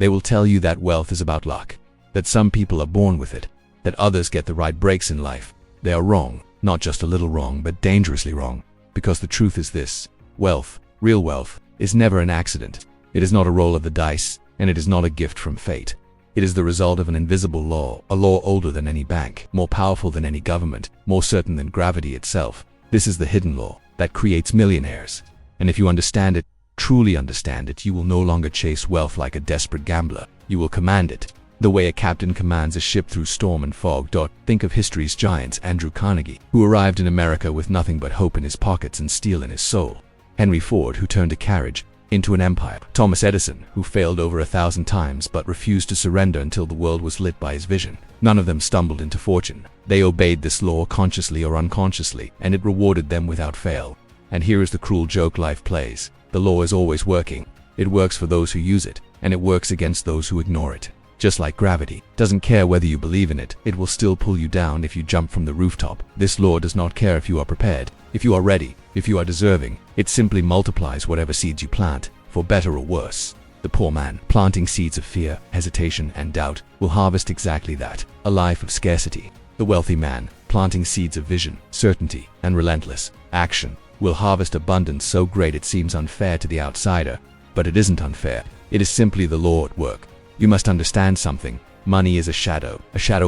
They will tell you that wealth is about luck, that some people are born with it, that others get the right breaks in life. They are wrong, not just a little wrong, but dangerously wrong. Because the truth is this: wealth, real wealth, is never an accident. It is not a roll of the dice, and it is not a gift from fate. It is the result of an invisible law, a law older than any bank, more powerful than any government, more certain than gravity itself. This is the hidden law that creates millionaires. And if you understand it, truly understand it, you will no longer chase wealth like a desperate gambler. You will command it, the way a captain commands a ship through storm and fog. Think of history's giants, Andrew Carnegie, who arrived in America with nothing but hope in his pockets and steel in his soul. Henry Ford, who turned a carriage into an empire. Thomas Edison, who failed over 1,000 times but refused to surrender until the world was lit by his vision. None of them stumbled into fortune. They obeyed this law consciously or unconsciously, and it rewarded them without fail. And here is the cruel joke life plays. The law is always working. It works for those who use it, and it works against those who ignore it. Just like gravity doesn't care whether you believe in it, it will still pull you down if you jump from the rooftop. This law does not care if you are prepared, if you are ready, if you are deserving. It simply multiplies whatever seeds you plant, for better or worse. The poor man, planting seeds of fear, hesitation, and doubt, will harvest exactly that, a life of scarcity. The wealthy man, planting seeds of vision, certainty, and relentless action, will harvest abundance so great it seems unfair to the outsider. But it isn't unfair. It is simply the law at work. You must understand something. Money is a shadow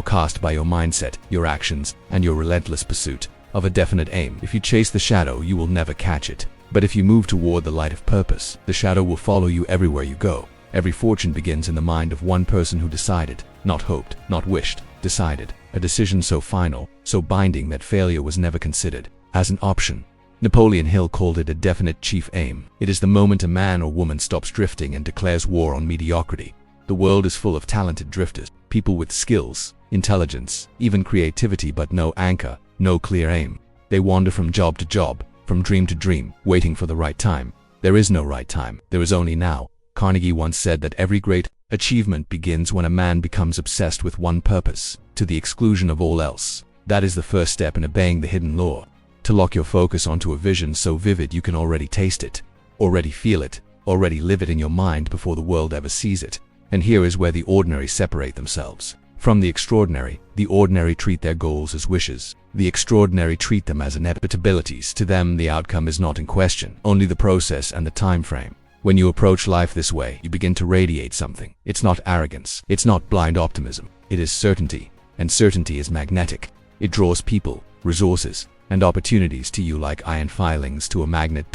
cast by your mindset, your actions, and your relentless pursuit of a definite aim. If you chase the shadow, you will never catch it. But if you move toward the light of purpose, the shadow will follow you everywhere you go. Every fortune begins in the mind of one person who decided, not hoped, not wished, decided. A decision so final, so binding that failure was never considered as an option. Napoleon Hill called it a definite chief aim. It is the moment a man or woman stops drifting and declares war on mediocrity. The world is full of talented drifters, people with skills, intelligence, even creativity, but no anchor, no clear aim. They wander from job to job, from dream to dream, waiting for the right time. There is no right time, there is only now. Carnegie once said that every great achievement begins when a man becomes obsessed with one purpose, to the exclusion of all else. That is the first step in obeying the hidden law. To lock your focus onto a vision so vivid you can already taste it, already feel it, already live it in your mind before the world ever sees it. And here is where the ordinary separate themselves from the extraordinary. The ordinary treat their goals as wishes. The extraordinary treat them as inevitabilities. To them, the outcome is not in question, only the process and the time frame. When you approach life this way, you begin to radiate something. It's not arrogance. It's not blind optimism. It is certainty. And certainty is magnetic. It draws people, resources, and opportunities to you like iron filings to a magnet.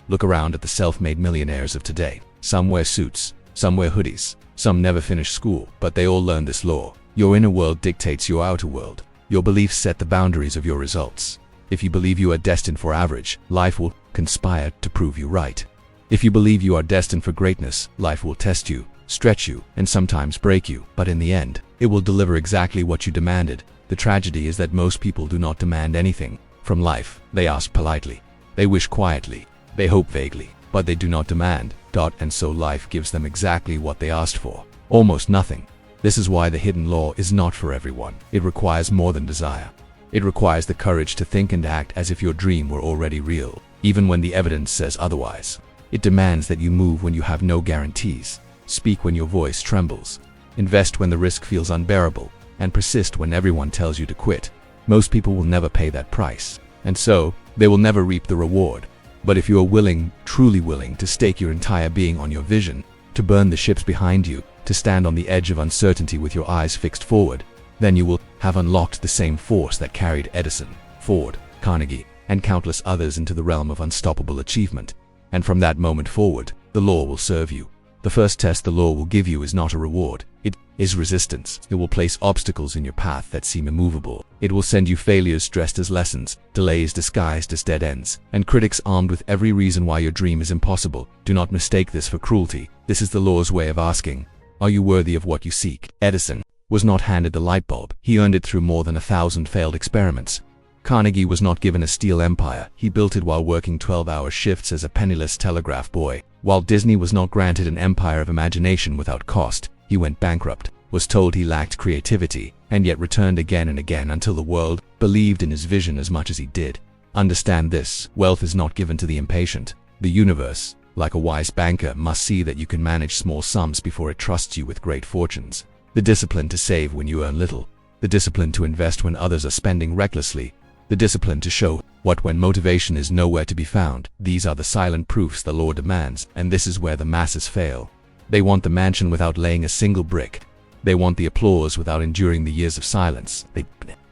Look around at the self-made millionaires of today. Some wear suits, some wear hoodies, some never finish school, but they all learn this law. Your inner world dictates your outer world. Your beliefs set the boundaries of your results. If you believe you are destined for average, life will conspire to prove you right. If you believe you are destined for greatness, life will test you, stretch you, and sometimes break you. But in the end, it will deliver exactly what you demanded. The tragedy is that most people do not demand anything from life. They ask politely. They wish quietly. They hope vaguely. But they do not demand. And so life gives them exactly what they asked for. Almost nothing. This is why the hidden law is not for everyone. It requires more than desire. It requires the courage to think and act as if your dream were already real, even when the evidence says otherwise. It demands that you move when you have no guarantees, speak when your voice trembles, invest when the risk feels unbearable, and persist when everyone tells you to quit. Most people will never pay that price, and so they will never reap the reward. But if you are willing, truly willing, to stake your entire being on your vision, to burn the ships behind you, to stand on the edge of uncertainty with your eyes fixed forward, then you will have unlocked the same force that carried Edison, Ford, Carnegie, and countless others into the realm of unstoppable achievement. And from that moment forward, the law will serve you. The first test the law will give you is not a reward. It is resistance. It will place obstacles in your path that seem immovable. It will send you failures dressed as lessons, delays disguised as dead ends, and critics armed with every reason why your dream is impossible. Do not mistake this for cruelty. This is the law's way of asking, are you worthy of what you seek? Edison was not handed the light bulb. He earned it through more than 1,000 failed experiments. Carnegie was not given a steel empire. He built it while working 12-hour shifts as a penniless telegraph boy. While Disney was not granted an empire of imagination without cost, he went bankrupt, was told he lacked creativity, and yet returned again and again until the world believed in his vision as much as he did. Understand this: wealth is not given to the impatient. The universe like a wise banker, must see that you can manage small sums before it trusts you with great fortunes. The discipline to save when you earn little. The discipline to invest when others are spending recklessly. The discipline to show what when motivation is nowhere to be found. These are the silent proofs the law demands, and this is where the masses fail. They want the mansion without laying a single brick. They want the applause without enduring the years of silence. They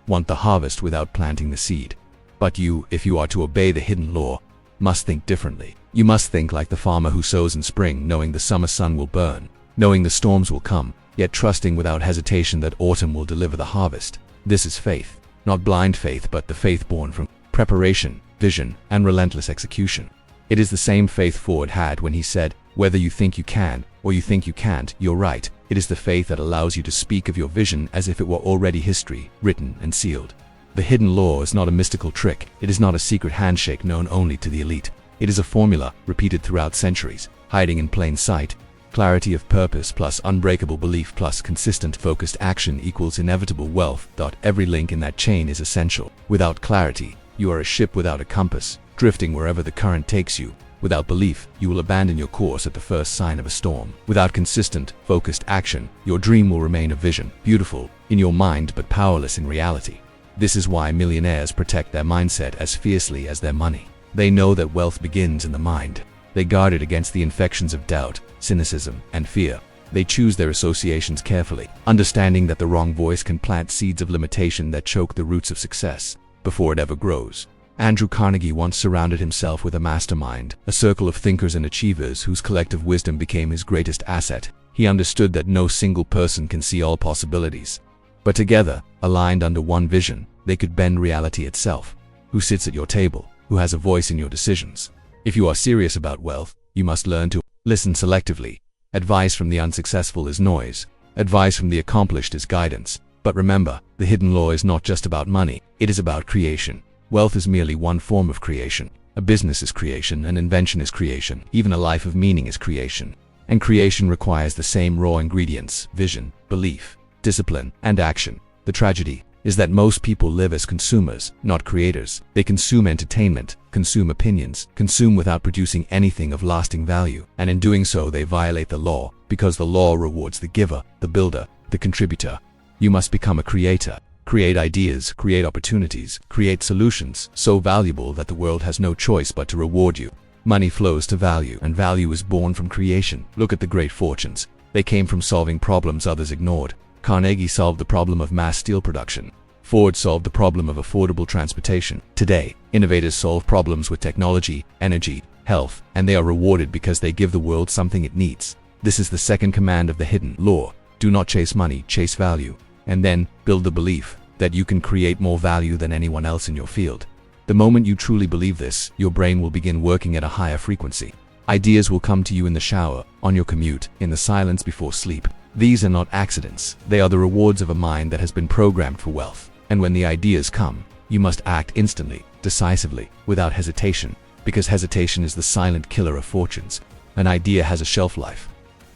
want the harvest without planting the seed. But you, if you are to obey the hidden law, must think differently. You must think like the farmer who sows in spring, knowing the summer sun will burn, knowing the storms will come, yet trusting without hesitation that autumn will deliver the harvest. This is faith, not blind faith, but the faith born from preparation, vision, and relentless execution. It is the same faith Ford had when he said, "Whether you think you can or you think you can't, you're right." It is the faith that allows you to speak of your vision as if it were already history, written and sealed. The hidden law is not a mystical trick. It is not a secret handshake known only to the elite. It is a formula repeated throughout centuries, hiding in plain sight. Clarity of purpose plus unbreakable belief plus consistent focused action equals inevitable wealth. Every link in that chain is essential. Without clarity, you are a ship without a compass, drifting wherever the current takes you. Without belief, you will abandon your course at the first sign of a storm. Without consistent, focused action, your dream will remain a vision, beautiful in your mind but powerless in reality. This is why millionaires protect their mindset as fiercely as their money. They know that wealth begins in the mind. They guard it against the infections of doubt, cynicism, and fear. They choose their associations carefully, understanding that the wrong voice can plant seeds of limitation that choke the roots of success before it ever grows. Andrew Carnegie once surrounded himself with a mastermind, a circle of thinkers and achievers whose collective wisdom became his greatest asset. He understood that no single person can see all possibilities, but together, aligned under one vision, they could bend reality itself. Who sits at your table? Who has a voice in your decisions? If you are serious about wealth, you must learn to listen selectively. Advice from the unsuccessful is noise. Advice from the accomplished is guidance. But remember, the hidden law is not just about money. It is about creation. Wealth is merely one form of creation. A business is creation, an invention is creation, even a life of meaning is creation. And creation requires the same raw ingredients: vision, belief, discipline, and action. The tragedy is that most people live as consumers, not creators. They consume entertainment, consume opinions, consume without producing anything of lasting value. And in doing so, they violate the law, because the law rewards the giver, the builder, the contributor. You must become a creator. Create ideas, create opportunities, create solutions so valuable that the world has no choice but to reward you. Money flows to value, and value is born from creation. Look at the great fortunes. They came from solving problems others ignored. Carnegie solved the problem of mass steel production. Ford solved the problem of affordable transportation. Today, innovators solve problems with technology, energy, health, and they are rewarded because they give the world something it needs. This is the second command of the hidden law. Do not chase money, chase value. And then, build the belief that you can create more value than anyone else in your field. The moment you truly believe this, your brain will begin working at a higher frequency. Ideas will come to you in the shower, on your commute, in the silence before sleep. These are not accidents. They are the rewards of a mind that has been programmed for wealth. And when the ideas come, you must act instantly, decisively, without hesitation, because hesitation is the silent killer of fortunes. An idea has a shelf life.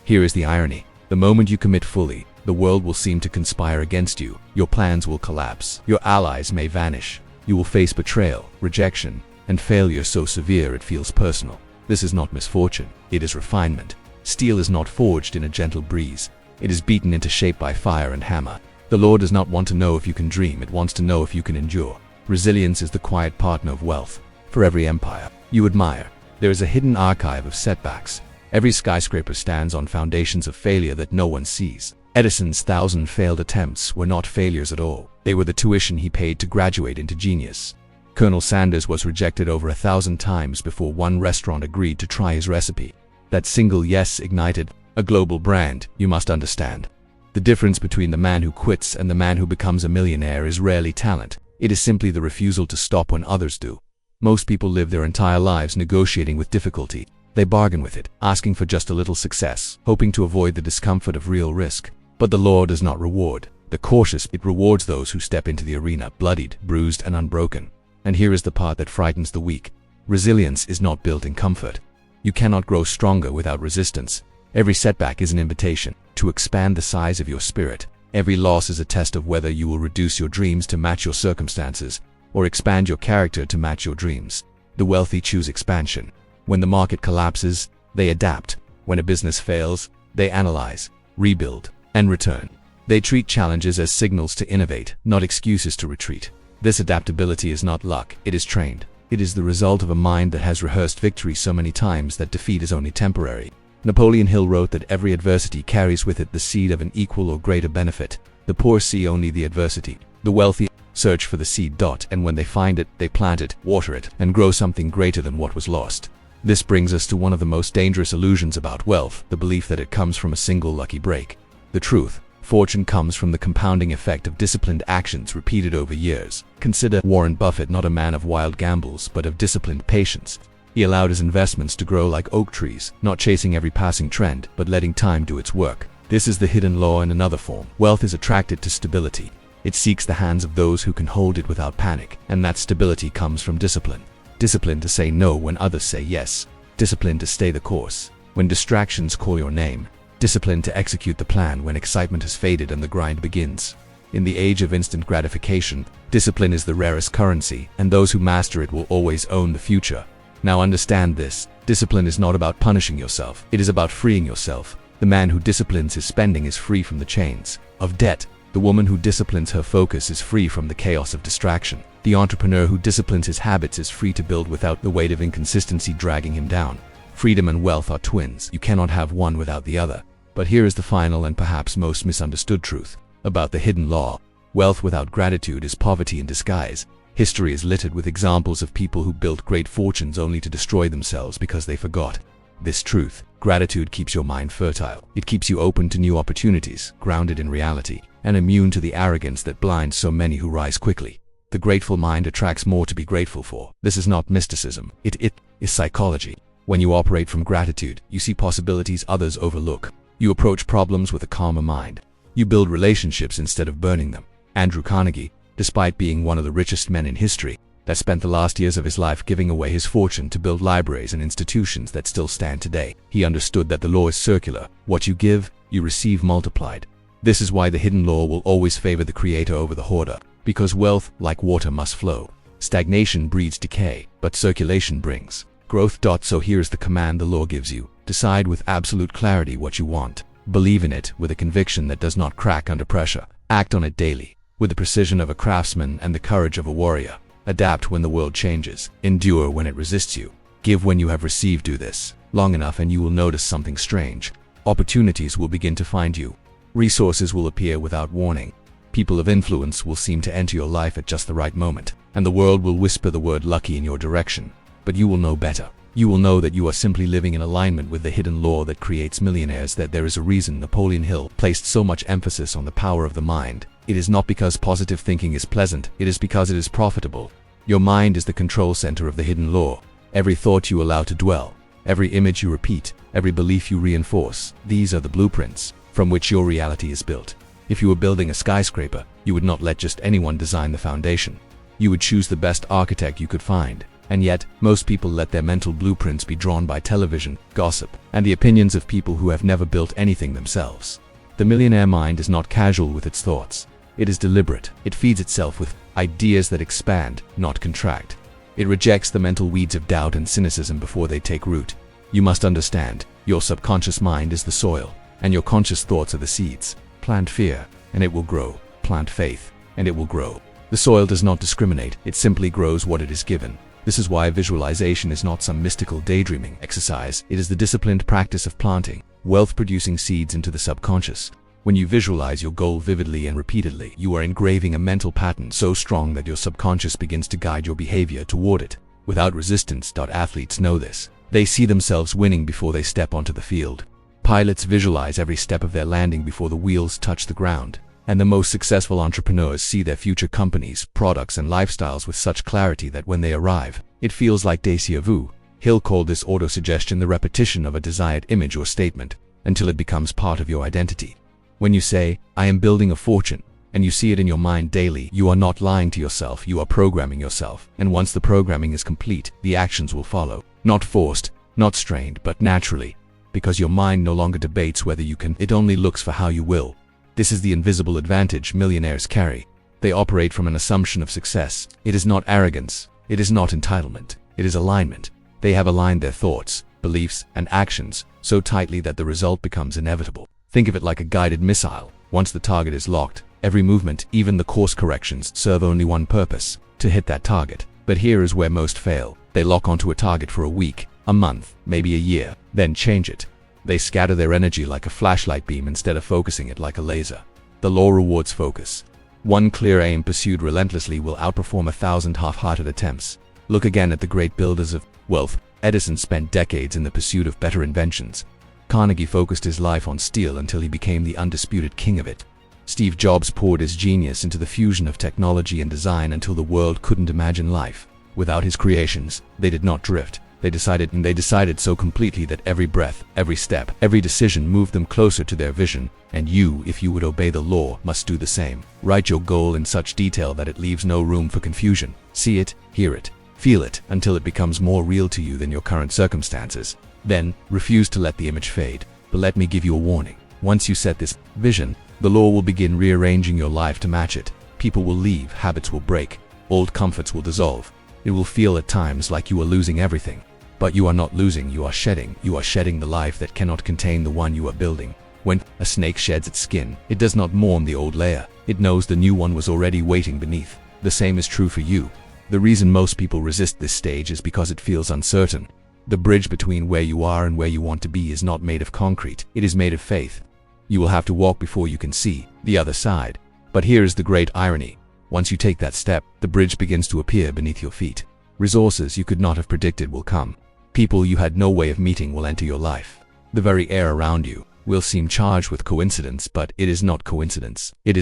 Here is the irony. The moment you commit fully, the world will seem to conspire against you. Your plans will collapse. Your allies may vanish. You will face betrayal, rejection, and failure so severe it feels personal. This is not misfortune. It is refinement. Steel is not forged in a gentle breeze. It is beaten into shape by fire and hammer. The law does not want to know if you can dream. It wants to know if you can endure. Resilience is the quiet partner of wealth. For every empire you admire, there is a hidden archive of setbacks. Every skyscraper stands on foundations of failure that no one sees. Edison's 1,000 failed attempts were not failures at all. They were the tuition he paid to graduate into genius. Colonel Sanders was rejected over 1,000 times before one restaurant agreed to try his recipe. That single yes ignited a global brand. You must understand. The difference between the man who quits and the man who becomes a millionaire is rarely talent. It is simply the refusal to stop when others do. Most people live their entire lives negotiating with difficulty. They bargain with it, asking for just a little success, hoping to avoid the discomfort of real risk. But the law does not reward the cautious. It rewards those who step into the arena bloodied, bruised, and unbroken. And here is the part that frightens the weak. Resilience is not built in comfort. You cannot grow stronger without resistance. Every setback is an invitation to expand the size of your spirit. Every loss is a test of whether you will reduce your dreams to match your circumstances or expand your character to match your dreams. The wealthy choose expansion. When the market collapses, they adapt. When a business fails, they analyze, rebuild, and return. They treat challenges as signals to innovate, not excuses to retreat. This adaptability is not luck, it is trained. It is the result of a mind that has rehearsed victory so many times that defeat is only temporary. Napoleon Hill wrote that every adversity carries with it the seed of an equal or greater benefit. The poor see only the adversity. The wealthy search for the seed. And when they find it, they plant it, water it, and grow something greater than what was lost. This brings us to one of the most dangerous illusions about wealth, the belief that it comes from a single lucky break. The truth: fortune comes from the compounding effect of disciplined actions repeated over years. Consider Warren Buffett, not a man of wild gambles, but of disciplined patience. He allowed his investments to grow like oak trees, not chasing every passing trend, but letting time do its work. This is the hidden law in another form. Wealth is attracted to stability. It seeks the hands of those who can hold it without panic, and that stability comes from discipline. Discipline to say no when others say yes. Discipline to stay the course when distractions call your name. Discipline to execute the plan when excitement has faded and the grind begins. In the age of instant gratification, discipline is the rarest currency, and those who master it will always own the future. Now understand this: discipline is not about punishing yourself, it is about freeing yourself. The man who disciplines his spending is free from the chains of debt. The woman who disciplines her focus is free from the chaos of distraction. The entrepreneur who disciplines his habits is free to build without the weight of inconsistency dragging him down. Freedom and wealth are twins. You cannot have one without the other. But here is the final and perhaps most misunderstood truth about the hidden law. Wealth without gratitude is poverty in disguise. History is littered with examples of people who built great fortunes only to destroy themselves because they forgot this truth. Gratitude keeps your mind fertile. It keeps you open to new opportunities, grounded in reality, and immune to the arrogance that blinds so many who rise quickly. The grateful mind attracts more to be grateful for. This is not mysticism. It is psychology. When you operate from gratitude, you see possibilities others overlook. You approach problems with a calmer mind. You build relationships instead of burning them. Andrew Carnegie, despite being one of the richest men in history, that spent the last years of his life giving away his fortune to build libraries and institutions that still stand today. He understood that the law is circular. What you give, you receive multiplied. This is why the hidden law will always favor the creator over the hoarder. Because wealth, like water, must flow. Stagnation breeds decay, but circulation brings growth. So here's the command the law gives you. Decide with absolute clarity what you want. Believe in it with a conviction that does not crack under pressure. Act on it daily, with the precision of a craftsman and the courage of a warrior. Adapt when the world changes. Endure when it resists you. Give when you have received. Do this long enough and you will notice something strange. Opportunities will begin to find you. Resources will appear without warning. People of influence will seem to enter your life at just the right moment. And the world will whisper the word lucky in your direction. But you will know better. You will know that you are simply living in alignment with the hidden law that creates millionaires, that there is a reason Napoleon Hill placed so much emphasis on the power of the mind. It is not because positive thinking is pleasant, it is because it is profitable. Your mind is the control center of the hidden law. Every thought you allow to dwell, every image you repeat, every belief you reinforce, these are the blueprints from which your reality is built. If you were building a skyscraper, you would not let just anyone design the foundation. You would choose the best architect you could find. And yet, most people let their mental blueprints be drawn by television, gossip, and the opinions of people who have never built anything themselves. The millionaire mind is not casual with its thoughts. It is deliberate. It feeds itself with ideas that expand, not contract. It rejects the mental weeds of doubt and cynicism before they take root. You must understand, your subconscious mind is the soil, and your conscious thoughts are the seeds. Plant fear, and it will grow. Plant faith, and it will grow. The soil does not discriminate, it simply grows what it is given. This is why visualization is not some mystical daydreaming exercise. It is the disciplined practice of planting wealth-producing seeds into the subconscious. When you visualize your goal vividly and repeatedly, you are engraving a mental pattern so strong that your subconscious begins to guide your behavior toward it. Without resistance. Athletes know this. They see themselves winning before they step onto the field. Pilots visualize every step of their landing before the wheels touch the ground. And the most successful entrepreneurs see their future companies, products, and lifestyles with such clarity that when they arrive, it feels like déjà vu. Hill called this autosuggestion the repetition of a desired image or statement until it becomes part of your identity. When you say, "I am building a fortune," and you see it in your mind daily, you are not lying to yourself, you are programming yourself. And once the programming is complete, the actions will follow. Not forced, not strained, but naturally. Because your mind no longer debates whether you can, it only looks for how you will. This is the invisible advantage millionaires carry. They operate from an assumption of success. It is not arrogance. It is not entitlement. It is alignment. They have aligned their thoughts, beliefs, and actions so tightly that the result becomes inevitable. Think of it like a guided missile. Once the target is locked, every movement, even the course corrections, serve only one purpose: to hit that target. But here is where most fail. They lock onto a target for a week, a month, maybe a year, then change it. They scatter their energy like a flashlight beam instead of focusing it like a laser. The law rewards focus. One clear aim pursued relentlessly will outperform 1,000 half-hearted attempts. Look again at the great builders of wealth. Edison spent decades in the pursuit of better inventions. Carnegie focused his life on steel until he became the undisputed king of it. Steve Jobs poured his genius into the fusion of technology and design until the world couldn't imagine life without his creations. They did not drift. They decided so completely that every breath, every step, every decision moved them closer to their vision. And you, if you would obey the law, must do the same. Write your goal in such detail that it leaves no room for confusion. See it, hear it, feel it, until it becomes more real to you than your current circumstances. Then, refuse to let the image fade. But let me give you a warning. Once you set this vision, the law will begin rearranging your life to match it. People will leave, habits will break, old comforts will dissolve. It will feel at times like you are losing everything. But you are not losing, you are shedding. You are shedding the life that cannot contain the one you are building. When a snake sheds its skin, it does not mourn the old layer. It knows the new one was already waiting beneath. The same is true for you. The reason most people resist this stage is because it feels uncertain. The bridge between where you are and where you want to be is not made of concrete. It is made of faith. You will have to walk before you can see the other side. But here is the great irony. Once you take that step, the bridge begins to appear beneath your feet. Resources you could not have predicted will come. People you had no way of meeting will enter your life. The very air around you will seem charged with coincidence, but it is not coincidence. It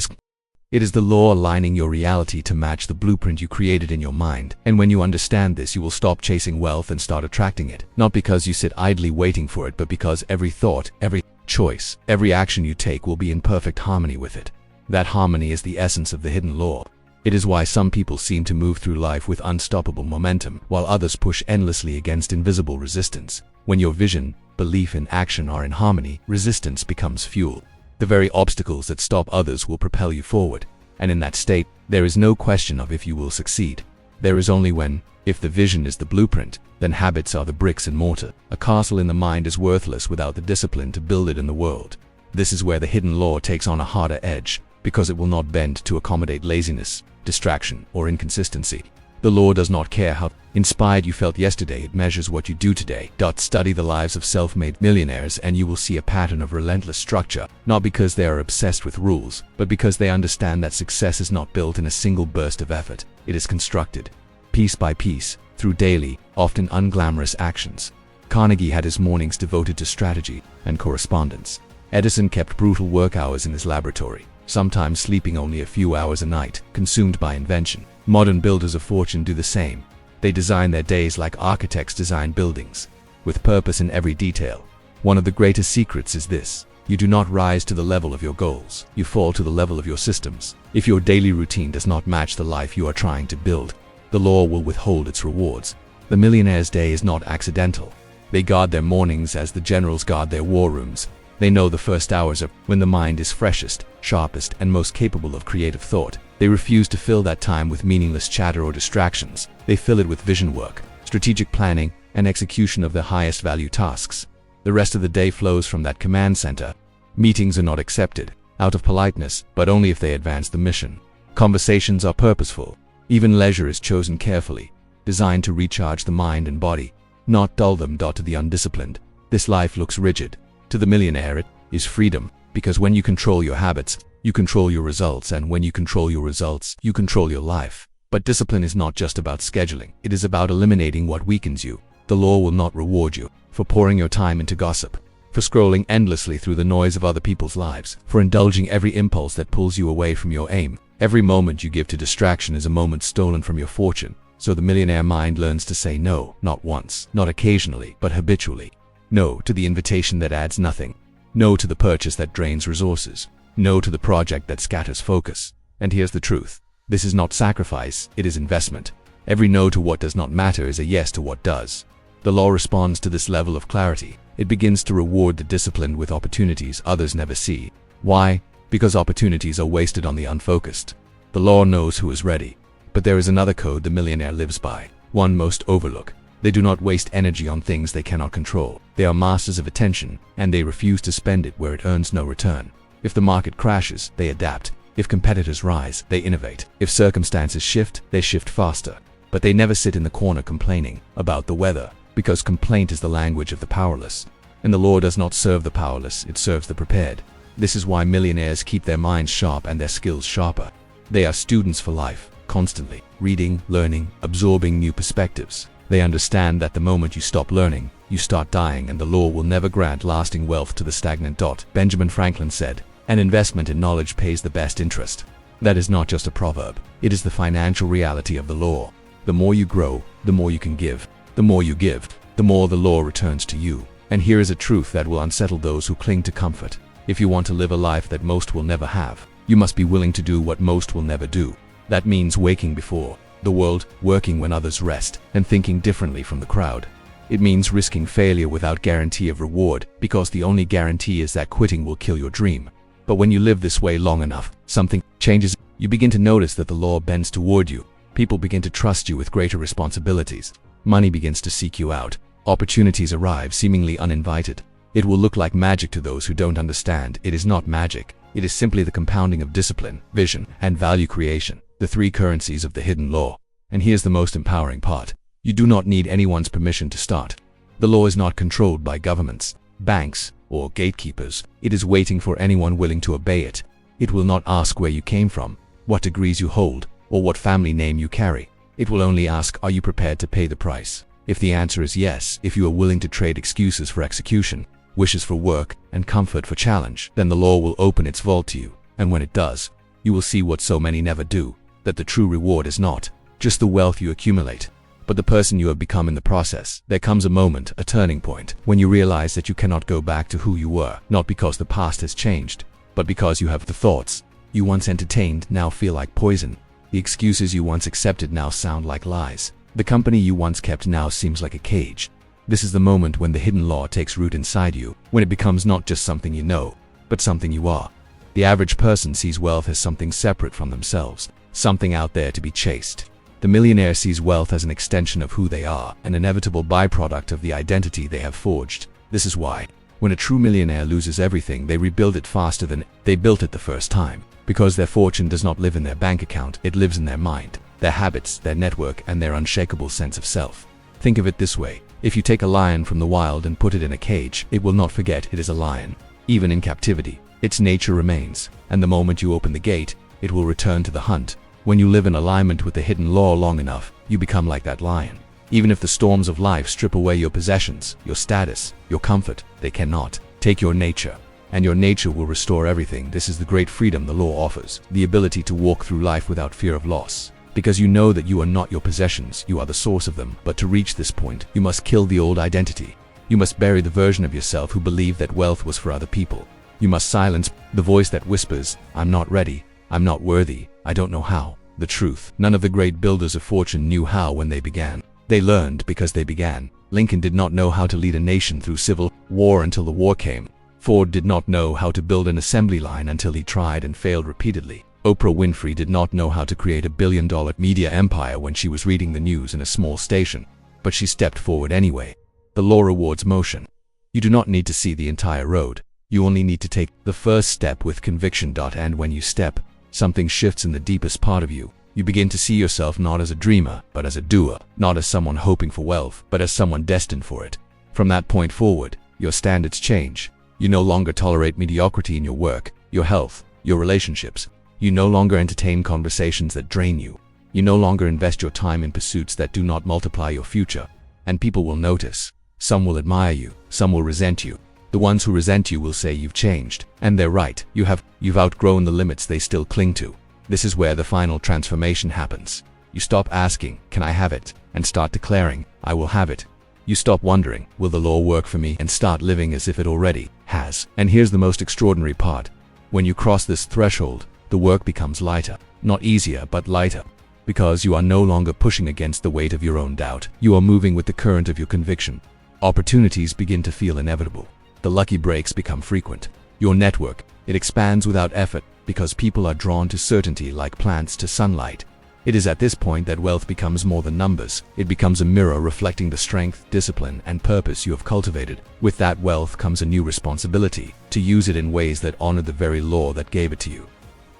is the law aligning your reality to match the blueprint you created in your mind. And when you understand this, you will stop chasing wealth and start attracting it. Not because you sit idly waiting for it, but because every thought, every choice, every action you take will be in perfect harmony with it. That harmony is the essence of the hidden law. It is why some people seem to move through life with unstoppable momentum, while others push endlessly against invisible resistance. When your vision, belief, and action are in harmony, resistance becomes fuel. The very obstacles that stop others will propel you forward. And in that state, there is no question of if you will succeed. There is only when. If the vision is the blueprint, then habits are the bricks and mortar. A castle in the mind is worthless without the discipline to build it in the world. This is where the hidden law takes on a harder edge, because it will not bend to accommodate laziness, distraction, or inconsistency. The law does not care how inspired you felt yesterday, it measures what you do today. Study the lives of self-made millionaires and you will see a pattern of relentless structure, not because they are obsessed with rules, but because they understand that success is not built in a single burst of effort. It is constructed, piece by piece, through daily, often unglamorous actions. Carnegie had his mornings devoted to strategy and correspondence. Edison kept brutal work hours in his laboratory, sometimes sleeping only a few hours a night, consumed by invention. Modern builders of fortune do the same. They design their days like architects design buildings, with purpose in every detail. One of the greatest secrets is this: you do not rise to the level of your goals, you fall to the level of your systems. If your daily routine does not match the life you are trying to build, the law will withhold its rewards. The millionaire's day is not accidental. They guard their mornings as the generals guard their war rooms. They know the first hours are when the mind is freshest, sharpest, and most capable of creative thought. They refuse to fill that time with meaningless chatter or distractions. They fill it with vision work, strategic planning, and execution of their highest value tasks. The rest of the day flows from that command center. Meetings are not accepted out of politeness, but only if they advance the mission. Conversations are purposeful. Even leisure is chosen carefully, designed to recharge the mind and body, not dull them. To the undisciplined, this life looks rigid. To the millionaire, it is freedom, because when you control your habits, you control your results, and when you control your results, you control your life. But discipline is not just about scheduling. It is about eliminating what weakens you. The law will not reward you for pouring your time into gossip, for scrolling endlessly through the noise of other people's lives, for indulging every impulse that pulls you away from your aim. Every moment you give to distraction is a moment stolen from your fortune. So the millionaire mind learns to say no, not once, not occasionally, but habitually. No to the invitation that adds nothing. No to the purchase that drains resources. No to the project that scatters focus. And here's the truth. This is not sacrifice, it is investment. Every no to what does not matter is a yes to what does. The law responds to this level of clarity. It begins to reward the disciplined with opportunities others never see. Why? Because opportunities are wasted on the unfocused. The law knows who is ready. But there is another code the millionaire lives by, one most overlooked. They do not waste energy on things they cannot control. They are masters of attention, and they refuse to spend it where it earns no return. If the market crashes, they adapt. If competitors rise, they innovate. If circumstances shift, they shift faster. But they never sit in the corner complaining about the weather, because complaint is the language of the powerless. And the law does not serve the powerless, it serves the prepared. This is why millionaires keep their minds sharp and their skills sharper. They are students for life, constantly reading, learning, absorbing new perspectives. They understand that the moment you stop learning, you start dying, and the law will never grant lasting wealth to the stagnant. Benjamin Franklin said, "An investment in knowledge pays the best interest." That is not just a proverb, it is the financial reality of the law. The more you grow, the more you can give. The more you give, the more the law returns to you. And here is a truth that will unsettle those who cling to comfort. If you want to live a life that most will never have, you must be willing to do what most will never do. That means waking before the world, working when others rest, and thinking differently from the crowd. It means risking failure without guarantee of reward, because the only guarantee is that quitting will kill your dream. But when you live this way long enough, something changes. You begin to notice that the law bends toward you. People begin to trust you with greater responsibilities. Money begins to seek you out. Opportunities arrive seemingly uninvited. It will look like magic to those who don't understand. It is not magic. It is simply the compounding of discipline, vision, and value creation, the three currencies of the hidden law. And here's the most empowering part. You do not need anyone's permission to start. The law is not controlled by governments, banks, or gatekeepers. It is waiting for anyone willing to obey it. It will not ask where you came from, what degrees you hold, or what family name you carry. It will only ask, are you prepared to pay the price? If the answer is yes, if you are willing to trade excuses for execution, wishes for work, and comfort for challenge, then the law will open its vault to you. And when it does, you will see what so many never do, that the true reward is not just the wealth you accumulate, but the person you have become in the process. There comes a moment, a turning point, when you realize that you cannot go back to who you were, not because the past has changed, but because you have the thoughts you once entertained now feel like poison. The excuses you once accepted now sound like lies. The company you once kept now seems like a cage. This is the moment when the hidden law takes root inside you, when it becomes not just something you know, but something you are. The average person sees wealth as something separate from themselves, something out there to be chased. The millionaire sees wealth as an extension of who they are, an inevitable byproduct of the identity they have forged. This is why, when a true millionaire loses everything, they rebuild it faster than they built it the first time. Because their fortune does not live in their bank account, it lives in their mind, their habits, their network, and their unshakable sense of self. Think of it this way. If you take a lion from the wild and put it in a cage, it will not forget it is a lion. Even in captivity, its nature remains, and the moment you open the gate, it will return to the hunt. When you live in alignment with the hidden law long enough, you become like that lion. Even if the storms of life strip away your possessions, your status, your comfort, they cannot take your nature. And your nature will restore everything. This is the great freedom the law offers, the ability to walk through life without fear of loss. Because you know that you are not your possessions, you are the source of them. But to reach this point, you must kill the old identity. You must bury the version of yourself who believed that wealth was for other people. You must silence the voice that whispers, I'm not ready, I'm not worthy, I don't know how. The truth, none of the great builders of fortune knew how when they began. They learned because they began. Lincoln did not know how to lead a nation through civil war until the war came. Ford did not know how to build an assembly line until he tried and failed repeatedly. Oprah Winfrey did not know how to create a billion-dollar media empire when she was reading the news in a small station, but she stepped forward anyway. The law rewards motion. You do not need to see the entire road. You only need to take the first step with conviction. And when you step, something shifts in the deepest part of you. You begin to see yourself not as a dreamer, but as a doer, not as someone hoping for wealth, but as someone destined for it. From that point forward, your standards change. You no longer tolerate mediocrity in your work, your health, your relationships. You no longer entertain conversations that drain you. You no longer invest your time in pursuits that do not multiply your future. And people will notice. Some will admire you, some will resent you. The ones who resent you will say you've changed. And they're right, you've outgrown the limits they still cling to. This is where the final transformation happens. You stop asking, can I have it? And start declaring, I will have it. You stop wondering, will the law work for me? And start living as if it already has. And here's the most extraordinary part. When you cross this threshold, the work becomes lighter. Not easier, but lighter. Because you are no longer pushing against the weight of your own doubt. You are moving with the current of your conviction. Opportunities begin to feel inevitable. The lucky breaks become frequent. Your network, it expands without effort, because people are drawn to certainty like plants to sunlight. It is at this point that wealth becomes more than numbers. It becomes a mirror reflecting the strength, discipline, and purpose you have cultivated. With that wealth comes a new responsibility, to use it in ways that honor the very law that gave it to you.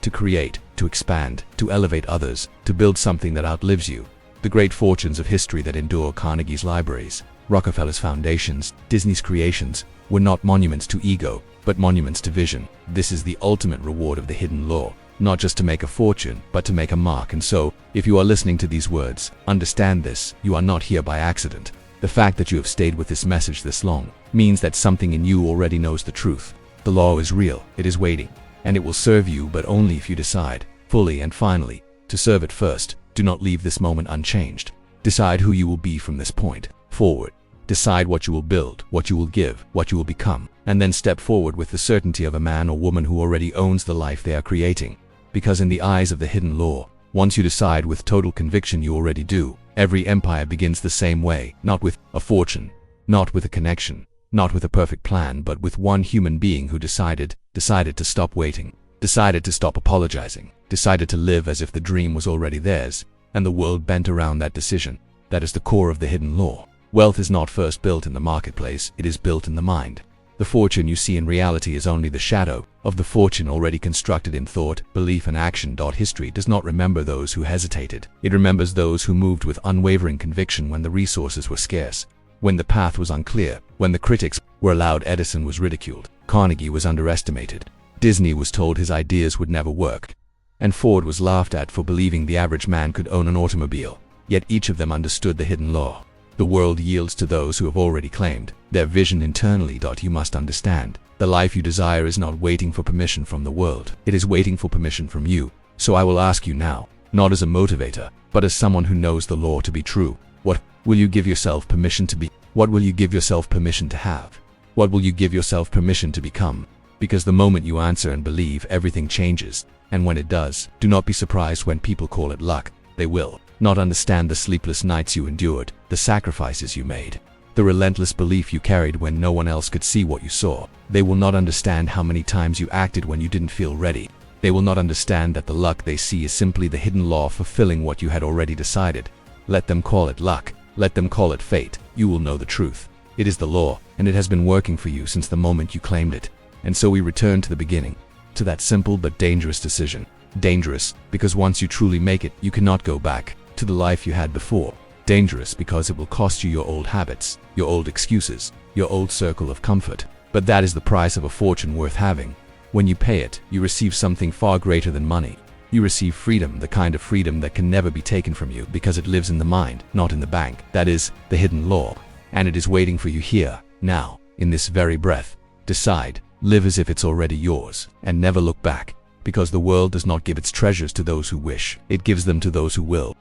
To create, to expand, to elevate others, to build something that outlives you. The great fortunes of history that endure, Carnegie's libraries, Rockefeller's foundations, Disney's creations, were not monuments to ego, but monuments to vision. This is the ultimate reward of the hidden law. Not just to make a fortune, but to make a mark. And so, if you are listening to these words, understand this: you are not here by accident. The fact that you have stayed with this message this long means that something in you already knows the truth. The law is real, it is waiting, and it will serve you, but only if you decide, fully and finally, to serve it first. Do not leave this moment unchanged. Decide who you will be from this point forward. Decide what you will build, what you will give, what you will become, and then step forward with the certainty of a man or woman who already owns the life they are creating. Because in the eyes of the hidden law, once you decide with total conviction, you already do. Every empire begins the same way, not with a fortune, not with a connection, not with a perfect plan, but with one human being who decided to stop waiting, decided to stop apologizing, decided to live as if the dream was already theirs, and the world bent around that decision. That is the core of the hidden law. Wealth is not first built in the marketplace, it is built in the mind. The fortune you see in reality is only the shadow of the fortune already constructed in thought, belief, and action. History does not remember those who hesitated. It remembers those who moved with unwavering conviction when the resources were scarce, when the path was unclear, when the critics were allowed. Edison was ridiculed. Carnegie was underestimated. Disney was told his ideas would never work. And Ford was laughed at for believing the average man could own an automobile. Yet each of them understood the hidden law. The world yields to those who have already claimed their vision internally. You must understand, the life you desire is not waiting for permission from the world. It is waiting for permission from you. So I will ask you now, not as a motivator, but as someone who knows the law to be true, what will you give yourself permission to be? What will you give yourself permission to have? What will you give yourself permission to become? Because the moment you answer and believe, everything changes. And when it does, do not be surprised when people call it luck. They will not understand the sleepless nights you endured, the sacrifices you made, the relentless belief you carried when no one else could see what you saw. They will not understand how many times you acted when you didn't feel ready. They will not understand that the luck they see is simply the hidden law fulfilling what you had already decided. Let them call it luck. Let them call it fate. You will know the truth. It is the law, and it has been working for you since the moment you claimed it. And so we return to the beginning, to that simple but dangerous decision. Dangerous, because once you truly make it, you cannot go back to the life you had before. Dangerous because it will cost you your old habits, your old excuses, your old circle of comfort. But that is the price of a fortune worth having. When you pay it, you receive something far greater than money. You receive freedom, the kind of freedom that can never be taken from you because it lives in the mind, not in the bank. That is the hidden law. And it is waiting for you here, now, in this very breath. Decide, live as if it's already yours, and never look back. Because the world does not give its treasures to those who wish. It gives them to those who will.